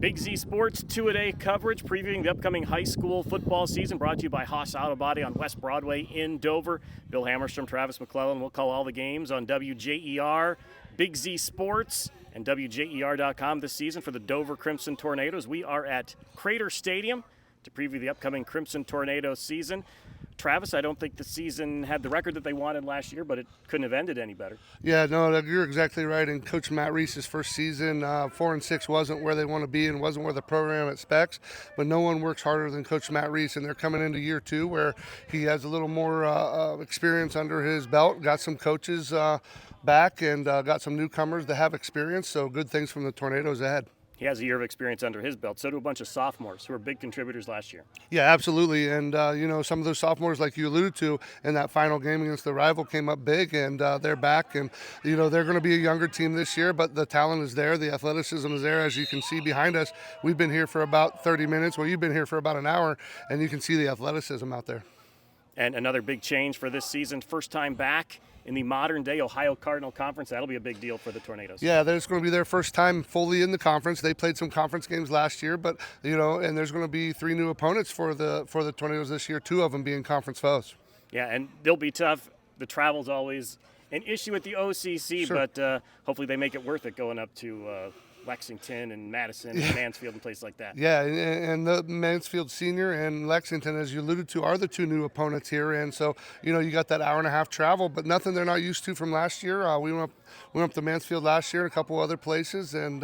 Big Z Sports two-a-day coverage previewing the upcoming high school football season, brought to you by Haas Auto Body on West Broadway in Dover. Bill Hammerstrom, Travis McClelland will call all the games on WJER, Big Z Sports, and WJER.com this season for the Dover Crimson Tornadoes. We are at Crater Stadium to preview the upcoming Crimson Tornado season. Travis, I don't think the season had the record that they wanted last year, but it couldn't have ended any better. Yeah, no, you're exactly right. And Coach Matt Rees' first season, 4-6 wasn't where they want to be and wasn't where the program expects. But no one works harder than Coach Matt Rees, and they're coming into year two where he has a little more experience under his belt. Got some coaches back and got some newcomers that have experience. So good things from the Tornadoes ahead. He has a year of experience under his belt. So do a bunch of sophomores who are big contributors last year. Yeah, absolutely. And, some of those sophomores, like you alluded to, in that final game against the rival came up big, and they're back. And, they're going to be a younger team this year, but the talent is there. The athleticism is there. As you can see behind us, we've been here for about 30 minutes. Well, you've been here for about an hour, and you can see the athleticism out there. And another big change for this season, first time back in the modern-day Ohio Cardinal Conference. That'll be a big deal for the Tornadoes. Yeah, it's going to be their first time fully in the conference. They played some conference games last year, but, and there's going to be 3 new opponents for the Tornadoes this year, 2 of them being conference foes. Yeah, and they'll be tough. The travel's always an issue at the OCC, sure. But hopefully they make it worth it going up to Lexington and Madison and Mansfield and places like that. Yeah, and the Mansfield Senior and Lexington, as you alluded to, are the 2 new opponents here. And so, you got that hour and a half travel, but nothing they're not used to from last year. We went up to Mansfield last year and a couple other places, and,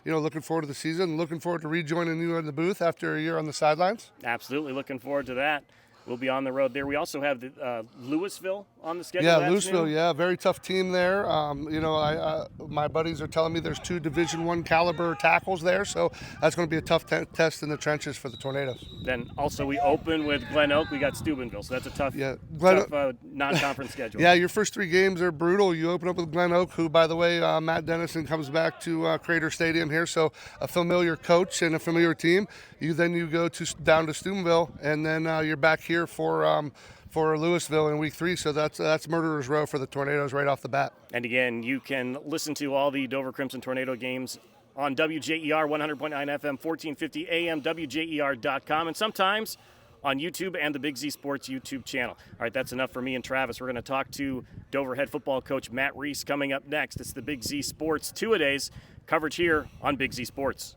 looking forward to the season, looking forward to rejoining you in the booth after a year on the sidelines. Absolutely, looking forward to that. We'll be on the road there. We also have the Louisville on the schedule. Yeah, Louisville, very tough team there. My buddies are telling me there's 2 Division I caliber tackles there, so that's going to be a tough test in the trenches for the Tornadoes. Then also we open with Glen Oak. We got Steubenville, so that's a tough non-conference schedule. Yeah, your first 3 games are brutal. You open up with Glen Oak, who, by the way, Matt Dennison comes back to Crater Stadium here, so a familiar coach and a familiar team. You go down to Steubenville, and then you're back here for Louisville in week 3, so that's murderer's row for the Tornadoes right off the bat. And again, you can listen to all the Dover Crimson Tornado games on WJER 100.9 FM, 1450 AM, WJER.com, and sometimes on YouTube and the Big Z Sports YouTube channel. All right, that's enough for me and Travis. We're going to talk to Dover head football coach Matt Rees coming up next. It's the Big Z Sports two-a-days coverage here on Big Z Sports.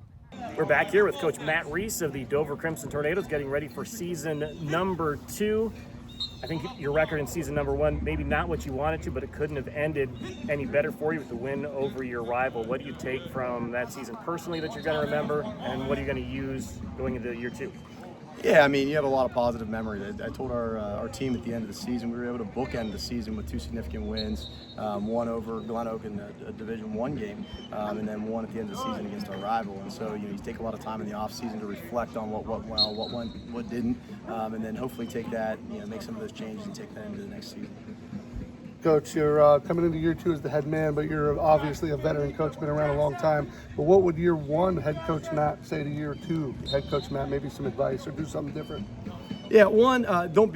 We're back here with Coach Matt Rees of the Dover Crimson Tornadoes, getting ready for season number 2. I think your record in season number 1, maybe not what you wanted to, but it couldn't have ended any better for you with the win over your rival. What do you take from that season personally that you're going to remember, and what are you going to use going into year 2? Yeah, you have a lot of positive memory. I told our team at the end of the season we were able to bookend the season with 2 significant wins, one over Glen Oak in a Division I game, and then one at the end of the season against our rival. And so, you take a lot of time in the off season to reflect on what went well, what went, what didn't, and then hopefully take that, make some of those changes and take that into the next season. Coach, you're coming into year 2 as the head man, but you're obviously a veteran coach, been around a long time. But what would year 1 head coach Matt say to year 2 head coach Matt? Maybe some advice or do something different. Yeah, one, don't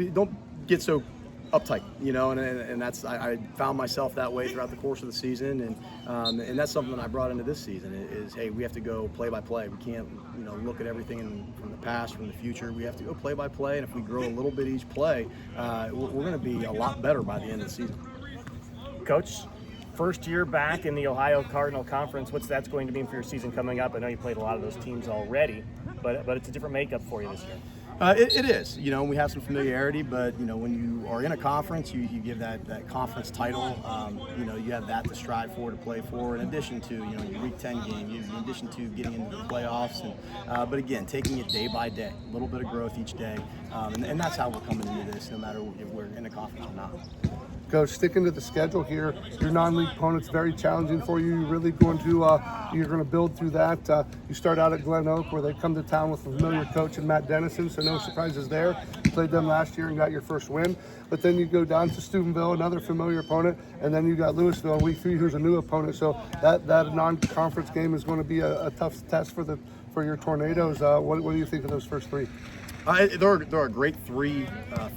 get so uptight, and that's I found myself that way throughout the course of the season, and that's something that I brought into this season is hey, we have to go play by play. We can't look at everything from the past, from the future. We have to go play by play, and if we grow a little bit each play, we're going to be a lot better by the end of the season. Coach, first year back in the Ohio Cardinal Conference, what's that's going to mean for your season coming up? I know you played a lot of those teams already, but it's a different makeup for you this year. It is. We have some familiarity, but, when you are in a conference, you give that conference title. You have that to strive for, to play for, in addition to, your Week 10 game, in addition to getting into the playoffs. But again, taking it day by day, a little bit of growth each day. And that's how we're coming into this, no matter if we're in a conference or not. Coach, sticking to the schedule here, your non-league opponent's very challenging for you. You're really going to build through that. You start out at Glen Oak, where they come to town with a familiar coach in Matt Dennison, so no surprises there. You played them last year and got your first win. But then you go down to Steubenville, another familiar opponent, and then you got Louisville in week 3, who's a new opponent. So that non-conference game is going to be a tough test for your Tornadoes. What do you think of those first 3? There are great three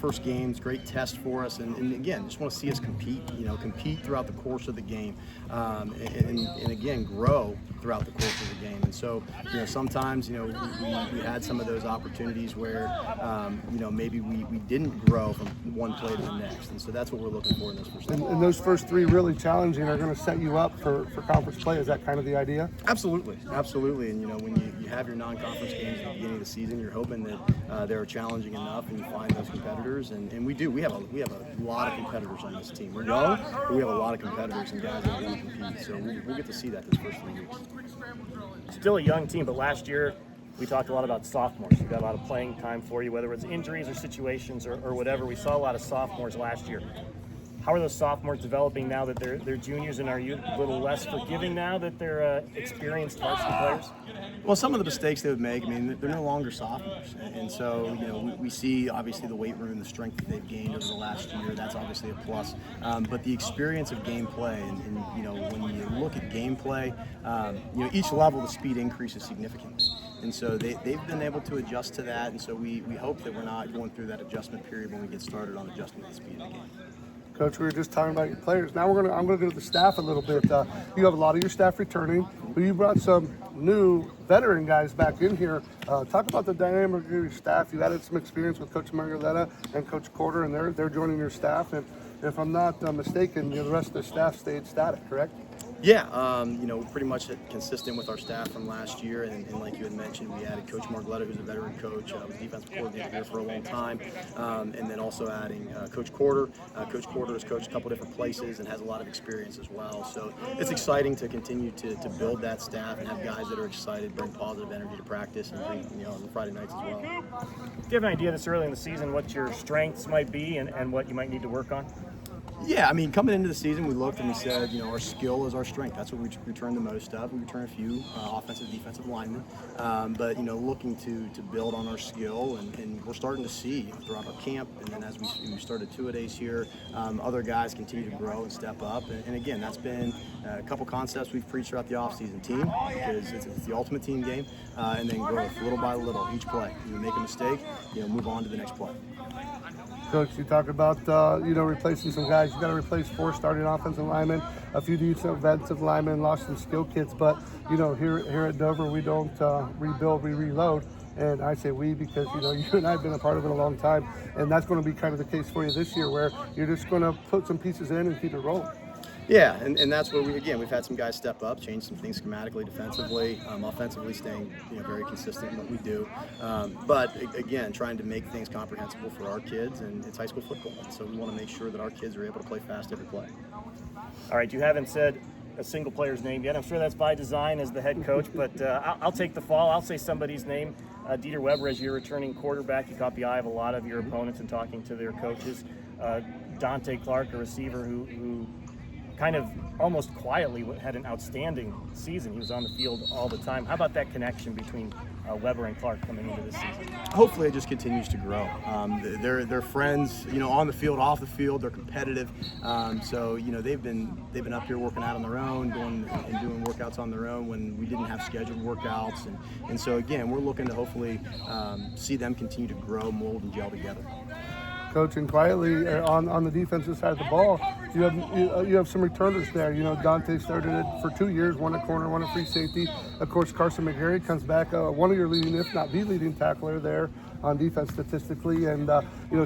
first games, great test for us, and again, just want to see us compete. Compete throughout the course of the game, and again grow throughout the course of the game. And so, sometimes we had some of those opportunities where maybe we didn't grow from one play to the next, and so that's what we're looking for in those first. And those first three really challenging are going to set you up for conference play. Is that kind of the idea? Absolutely. And when you have your non-conference games at the beginning of the season, you're hoping that they're challenging enough, and you find those competitors. And we do. We have a lot of competitors on this team. We're young, but we have a lot of competitors and guys that really compete. So we'll get to see that this first 3 weeks. Still a young team, but last year we talked a lot about sophomores. We got a lot of playing time for you, whether it's injuries or situations or whatever. We saw a lot of sophomores last year. How are those sophomores developing now that they're juniors, and are you a little less forgiving now that they're experienced varsity players? Well, some of the mistakes they would make, they're no longer sophomores. And so, we see obviously the weight room, the strength that they've gained over the last year. That's obviously a plus. But the experience of gameplay, and when you look at gameplay, each level the speed increases significantly. And so they've been able to adjust to that. And so we hope that we're not going through that adjustment period when we get started on adjusting to the speed of the game. Coach, we were just talking about your players. Now I'm going to go to the staff a little bit. You have a lot of your staff returning, but you brought some new veteran guys back in here. Talk about the dynamic of your staff. You added some experience with Coach Margoletta and Coach Corder, and they're joining your staff. And if I'm not mistaken, the rest of the staff stayed static, correct? Yeah, pretty much consistent with our staff from last year, and like you had mentioned, we added Coach Margoletta, who's a veteran coach, was defensive coordinator here for a long time, and then also adding Coach Corder. Coach Corder has coached a couple different places and has a lot of experience as well. So it's exciting to continue to build that staff and have guys that are excited, bring positive energy to practice, and bring on Friday nights as well. Do you have an idea this early in the season what your strengths might be and what you might need to work on? Yeah, coming into the season, we looked and we said, our skill is our strength. That's what we return the most of. We return a few offensive, defensive linemen, but looking to build on our skill, and we're starting to see throughout our camp, and then as we started two-a-days here, other guys continue to grow and step up. And again, that's been a couple concepts we've preached throughout the offseason. Team, because it's the ultimate team game, and then growth, little by little, each play. You make a mistake, move on to the next play. Coach, you talked about replacing some guys. You got to replace 4 starting offensive linemen, a few defensive linemen, lost some skill kids. But here at Dover, we don't rebuild, we reload. And I say we because you and I have been a part of it a long time, and that's going to be kind of the case for you this year, where you're just going to put some pieces in and keep it rolling. Yeah, and that's where we've had some guys step up, change some things schematically, defensively, offensively staying very consistent in what we do. But again, trying to make things comprehensible for our kids, and it's high school football, and so we want to make sure that our kids are able to play fast every play. All right, you haven't said a single player's name yet. I'm sure that's by design as the head coach, but I'll take the fall. I'll say somebody's name. Dieter Weber, as your returning quarterback, you caught the eye of a lot of your opponents in talking to their coaches. Dante Clark, a receiver who kind of almost quietly had an outstanding season. He was on the field all the time. How about that connection between Weber and Clark coming into this season? Hopefully it just continues to grow. They're friends, on the field, off the field. They're competitive. So they've been up here working out on their own, doing workouts on their own when we didn't have scheduled workouts. And so again, we're looking to hopefully see them continue to grow, mold, and gel together. Coaching quietly on the defensive side of the ball, you have some returners there. Dante started it for 2 years, one at corner, one at free safety. Of course, Carson McGarry comes back, one of your leading, if not the leading tackler there on defense statistically, and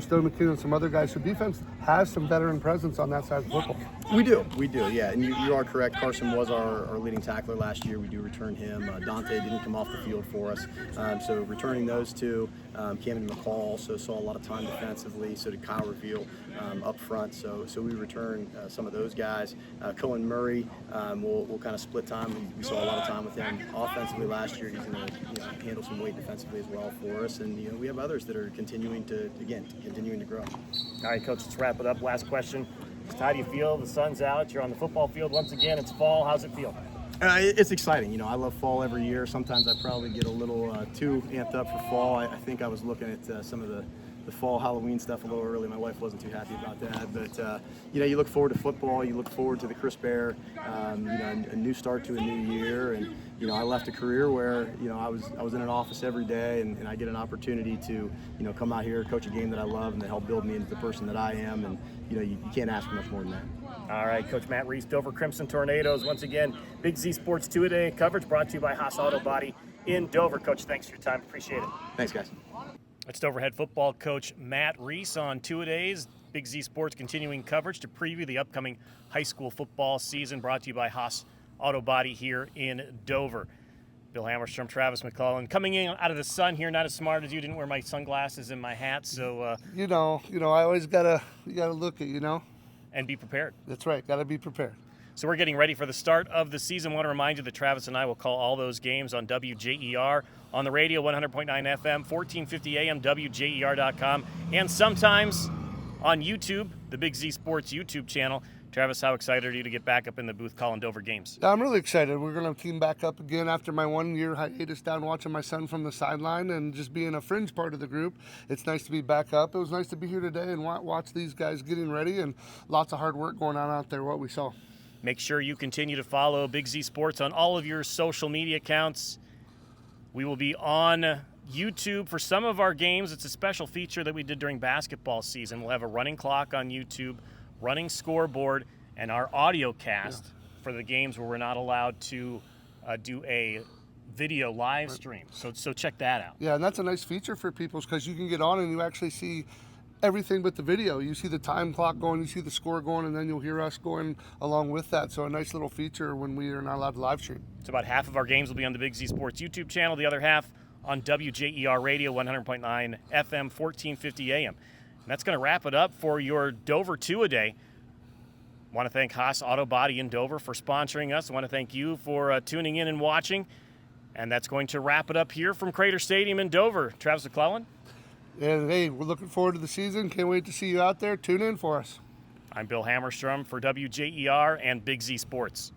Stone McKinnon and some other guys. So defense has some veteran presence on that side of football. We do, yeah, and you are correct. Carson was our leading tackler last year. We do return him. Dante didn't come off the field for us, so returning those two. Camden McCall also saw a lot of time defensively. So did Kyle Reveal up front. So we return some of those guys. Cohen Murray, we'll kind of split time. We saw a lot of time with him offensively last year. He's going to handle some weight defensively as well for us, and we have others that are continuing to grow. All right, Coach, let's wrap it up. Last question. Just how do you feel? The sun's out. You're on the football field once again. It's fall. How's it feel? It's exciting. I love fall every year. Sometimes I probably get a little too amped up for fall. I think I was looking at some of the fall Halloween stuff a little early. My wife wasn't too happy about that. But, you look forward to football. You look forward to the crisp air, a new start to a new year. And, I left a career where, I was in an office every day, and I get an opportunity to, come out here, coach a game that I love, and to help build me into the person that I am. And, you can't ask for much more than that. All right, Coach Matt Rees, Dover Crimson Tornadoes. Once again, Big Z Sports 2-a-day coverage brought to you by Haas Auto Body in Dover. Coach, thanks for your time. Appreciate it. Thanks, guys. It's Dover head football coach Matt Rees on 2-a-days. Big Z Sports continuing coverage to preview the upcoming high school football season, brought to you by Haas Auto Body here in Dover. Bill Hammerstrom, Travis McClelland, coming in out of the sun here. Not as smart as you. Didn't wear my sunglasses and my hat, so I always you gotta look at and be prepared. That's right. Gotta be prepared. So we're getting ready for the start of the season. I want to remind you that Travis and I will call all those games on WJER, on the radio, 100.9 FM, 1450 AM, WJER.com, and sometimes on YouTube, the Big Z Sports YouTube channel. Travis, how excited are you to get back up in the booth calling Dover games? I'm really excited. We're going to team back up again after my 1-year hiatus down watching my son from the sideline and just being a fringe part of the group. It's nice to be back up. It was nice to be here today and watch these guys getting ready, and lots of hard work going on out there, what we saw. Make sure you continue to follow Big Z Sports on all of your social media accounts. We will be on YouTube for some of our games. It's a special feature that we did during basketball season. We'll have a running clock on YouTube, running scoreboard, and our audio cast for the games where we're not allowed to do a video live stream. So check that out. Yeah, and that's a nice feature for people because you can get on and you actually see everything but the video. You see the time clock going, you see the score going, and then you'll hear us going along with that. So a nice little feature when we are not allowed to live stream. So about half of our games will be on the Big Z Sports YouTube channel, the other half on WJER Radio, 100.9 FM, 1450 AM. And that's going to wrap it up for your Dover 2-a-day. I want to thank Haas Auto Body in Dover for sponsoring us. I want to thank you for tuning in and watching. And that's going to wrap it up here from Crater Stadium in Dover. Travis McClelland. And hey, we're looking forward to the season. Can't wait to see you out there. Tune in for us. I'm Bill Hammerstrom for WJER and Big Z Sports.